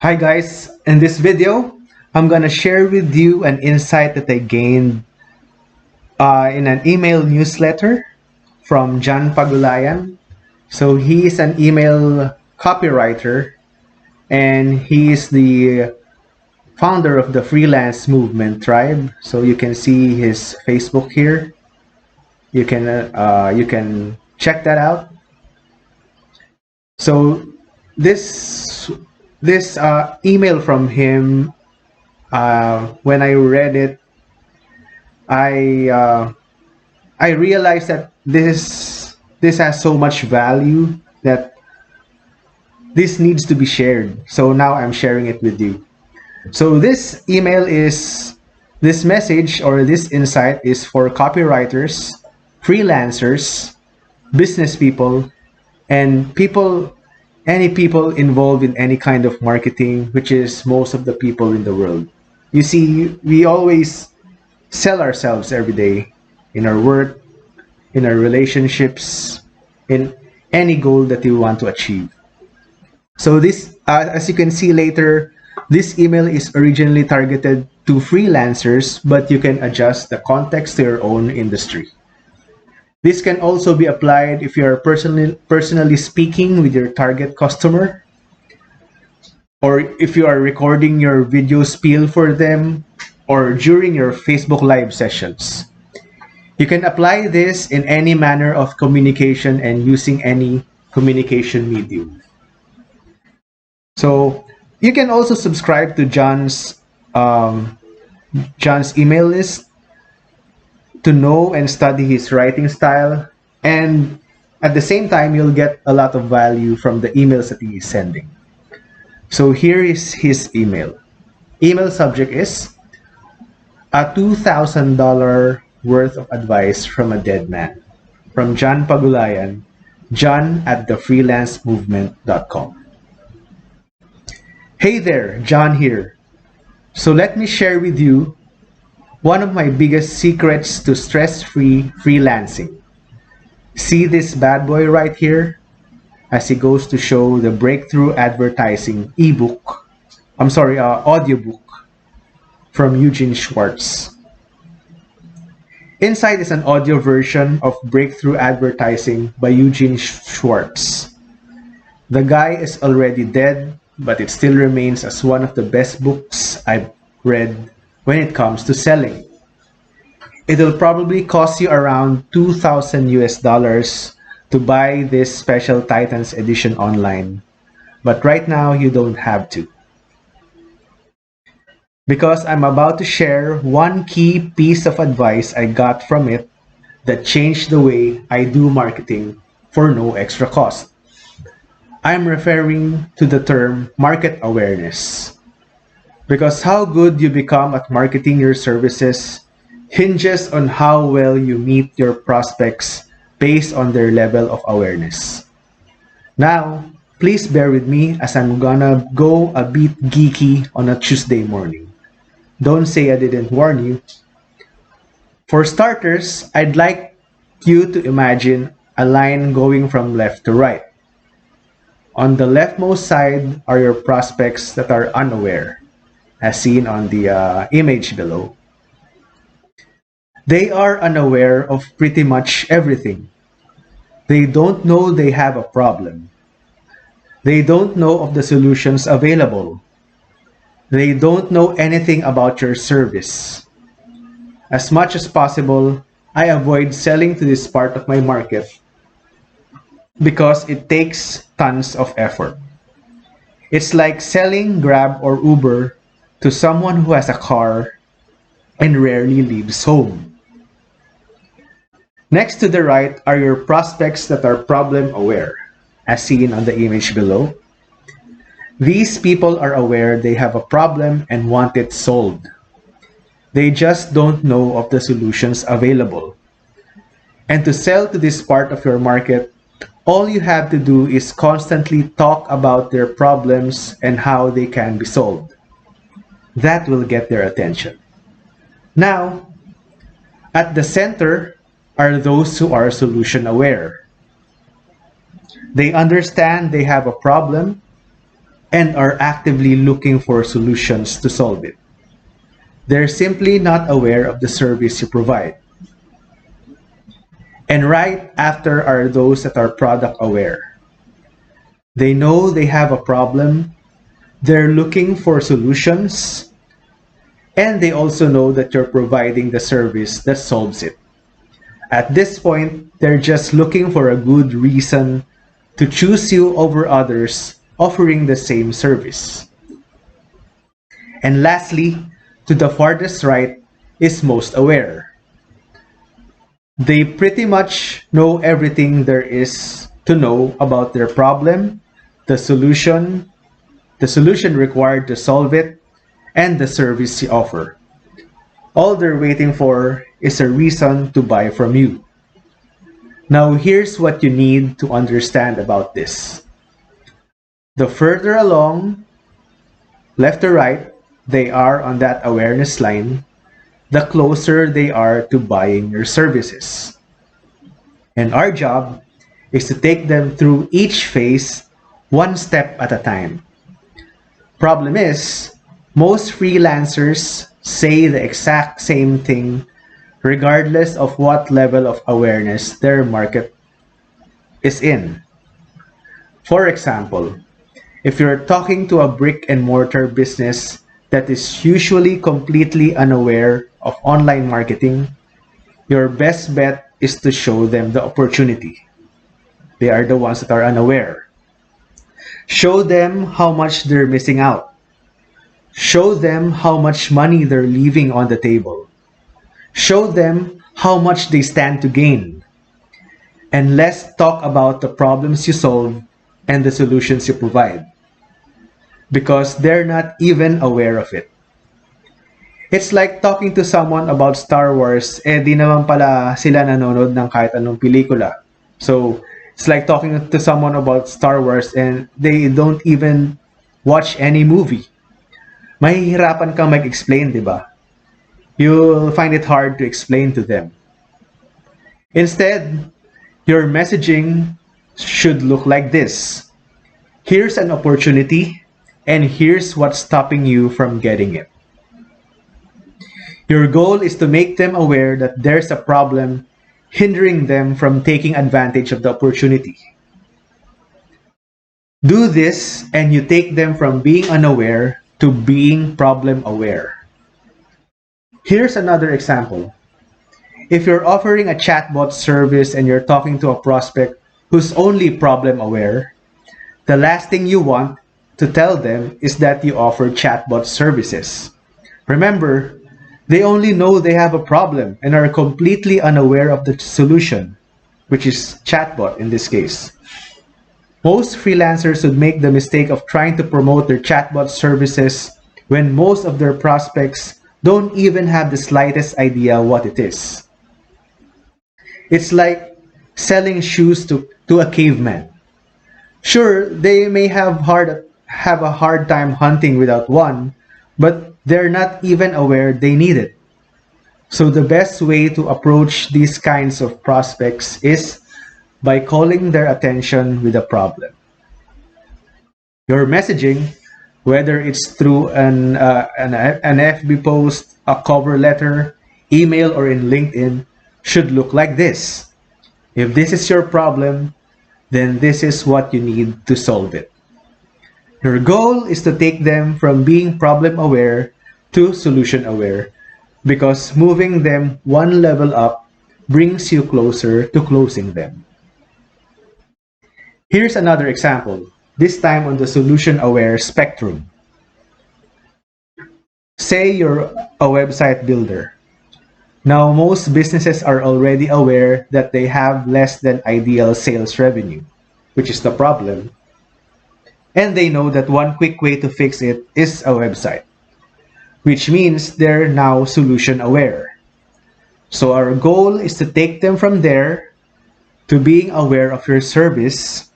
Hi guys, in this video, I'm gonna share with you an insight that I gained in an email newsletter from John Pagulayan. So he is an email copywriter and he is the founder of the freelance movement tribe. So you can see his Facebook here. You can check that out. So this email from him, when I read it, I uh, I realized that this has so much value that this needs to be shared. So now I'm sharing it with you. So this message or this insight is for copywriters, freelancers, business people, and any people involved in any kind of marketing, which is most of the people in the world. You see, we always sell ourselves every day in our work, in our relationships, in any goal that you want to achieve. So as you can see later, this email is originally targeted to freelancers, but you can adjust the context to your own industry. This can also be applied if you are personally speaking with your target customer, or if you are recording your video spiel for them, or during your Facebook Live sessions. You can apply this in any manner of communication and using any communication medium. So you can also subscribe to John's email list to know and study his writing style, and at the same time you'll get a lot of value from the emails that he is sending. So here is his email. Email subject is a $2,000 worth of advice from a dead man, from John Pagulayan, john@thefreelancemovement.com. Hey there, John here. So let me share with you one of my biggest secrets to stress-free freelancing. See this bad boy right here? As he goes to show the breakthrough advertising audiobook from Eugene Schwartz. Inside is an audio version of Breakthrough Advertising by Eugene Schwartz. The guy is already dead, but it still remains as one of the best books I've read when it comes to selling. It'll probably cost you around $2,000 to buy this special Titans edition online, but right now you don't have to. Because I'm about to share one key piece of advice I got from it that changed the way I do marketing for no extra cost. I'm referring to the term market awareness. Because how good you become at marketing your services hinges on how well you meet your prospects based on their level of awareness. Now, please bear with me as I'm gonna go a bit geeky on a Tuesday morning. Don't say I didn't warn you. For starters, I'd like you to imagine a line going from left to right. On the leftmost side are your prospects that are unaware, as seen on the image below. They are unaware of pretty much everything. They don't know they have a problem. They don't know of the solutions available. They don't know anything about your service. As much as possible, I avoid selling to this part of my market because it takes tons of effort. It's like selling Grab or Uber to someone who has a car and rarely leaves home. Next to the right are your prospects that are problem aware, as seen on the image below. These people are aware they have a problem and want it solved. They just don't know of the solutions available. And to sell to this part of your market, all you have to do is constantly talk about their problems and how they can be solved. That will get their attention. Now, at the center are those who are solution aware. They understand they have a problem and are actively looking for solutions to solve it. They're simply not aware of the service you provide. And right after are those that are product aware. They know they have a problem, they're looking for solutions, and they also know that you're providing the service that solves it. At this point, they're just looking for a good reason to choose you over others offering the same service. And lastly, to the farthest right is most aware. They pretty much know everything there is to know about their problem, the solution required to solve it, and the service you offer. All they're waiting for is a reason to buy from you. Now, here's what you need to understand about this. The further along, left or right, they are on that awareness line, the closer they are to buying your services. And our job is to take them through each phase one step at a time. Problem is, most freelancers say the exact same thing regardless of what level of awareness their market is in. For example, if you're talking to a brick and mortar business that is usually completely unaware of online marketing, your best bet is to show them the opportunity. They are the ones that are unaware. Show them how much they're missing out. Show them how much money they're leaving on the table. Show them how much they stand to gain. And let's talk about the problems you solve and the solutions you provide. Because they're not even aware of it. It's like talking to someone about Star Wars, di naman pala sila nanonood ng kahit anong pelikula. So, it's like talking to someone about Star Wars and they don't even watch any movie. Mahihirapan kang mag-explain, di ba? You'll find it hard to explain to them. Instead, your messaging should look like this. Here's an opportunity, and here's what's stopping you from getting it. Your goal is to make them aware that there's a problem hindering them from taking advantage of the opportunity. Do this, and you take them from being unaware to being problem aware. Here's another example. If you're offering a chatbot service and you're talking to a prospect who's only problem aware, the last thing you want to tell them is that you offer chatbot services. Remember, they only know they have a problem and are completely unaware of the solution, which is chatbot in this case. Most freelancers would make the mistake of trying to promote their chatbot services when most of their prospects don't even have the slightest idea what it is. It's like selling shoes to a caveman. Sure, they may have a hard time hunting without one, but they're not even aware they need it. So the best way to approach these kinds of prospects is by calling their attention with a problem. Your messaging, whether it's through an FB post, a cover letter, email, or in LinkedIn, should look like this. If this is your problem, then this is what you need to solve it. Your goal is to take them from being problem aware to solution aware, because moving them one level up brings you closer to closing them. Here's another example, this time on the solution aware spectrum. Say you're a website builder. Now, most businesses are already aware that they have less than ideal sales revenue, which is the problem. And they know that one quick way to fix it is a website, which means they're now solution aware. So our goal is to take them from there to being aware of your service,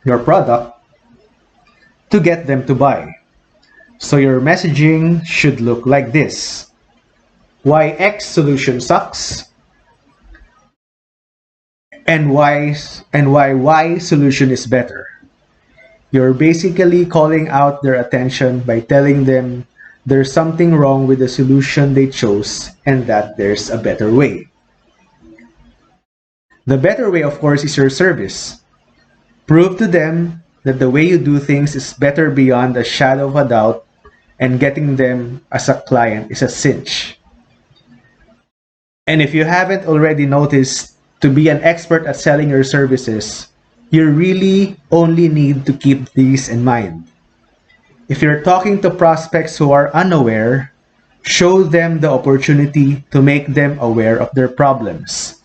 your product, to get them to buy. So your messaging should look like this. Why X solution sucks, and why Y solution is better. You're basically calling out their attention by telling them there's something wrong with the solution they chose and that there's a better way. The better way, of course, is your service. Prove to them that the way you do things is better beyond a shadow of a doubt, and getting them as a client is a cinch. And if you haven't already noticed, to be an expert at selling your services, you really only need to keep these in mind. If you're talking to prospects who are unaware, show them the opportunity to make them aware of their problems.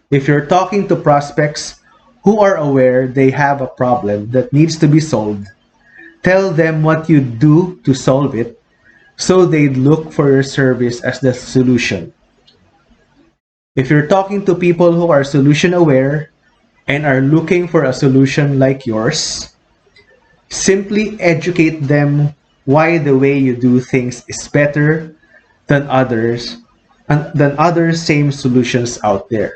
If you're talking to prospects who are aware they have a problem that needs to be solved, tell them what you do to solve it so they'd look for your service as the solution. If you're talking to people who are solution aware and are looking for a solution like yours, simply educate them why the way you do things is better than other same solutions out there.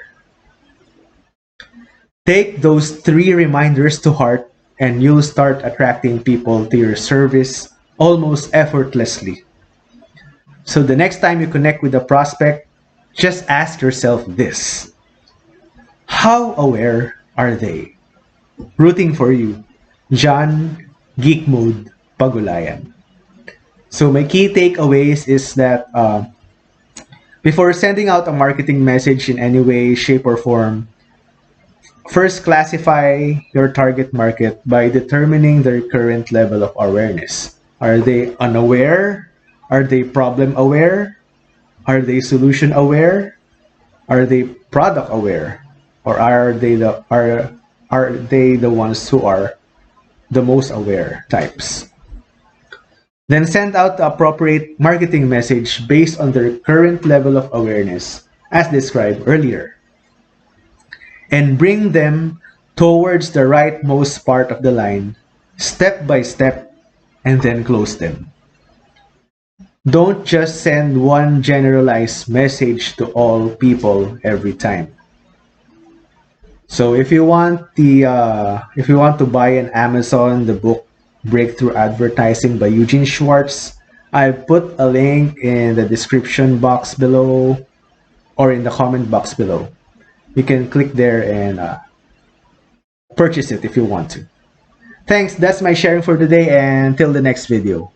Take those 3 reminders to heart and you'll start attracting people to your service almost effortlessly. So the next time you connect with a prospect, just ask yourself this: how aware are they? Rooting for you, John Geek Mode Pagulayan. So my key takeaways is that before sending out a marketing message in any way, shape, or form, first classify your target market by determining their current level of awareness. Are they unaware? Are they problem aware? Are they solution aware? Are they product aware? Or are they the ones who are the most aware types? Then send out the appropriate marketing message based on their current level of awareness as described earlier. And bring them towards the rightmost part of the line, step by step, and then close them. Don't just send one generalized message to all people every time. So if you want to buy an Amazon the book Breakthrough Advertising by Eugene Schwartz, I put a link in the description box below or in the comment box below. You can click there and purchase it if you want to. Thanks, that's my sharing for today, and till the next video.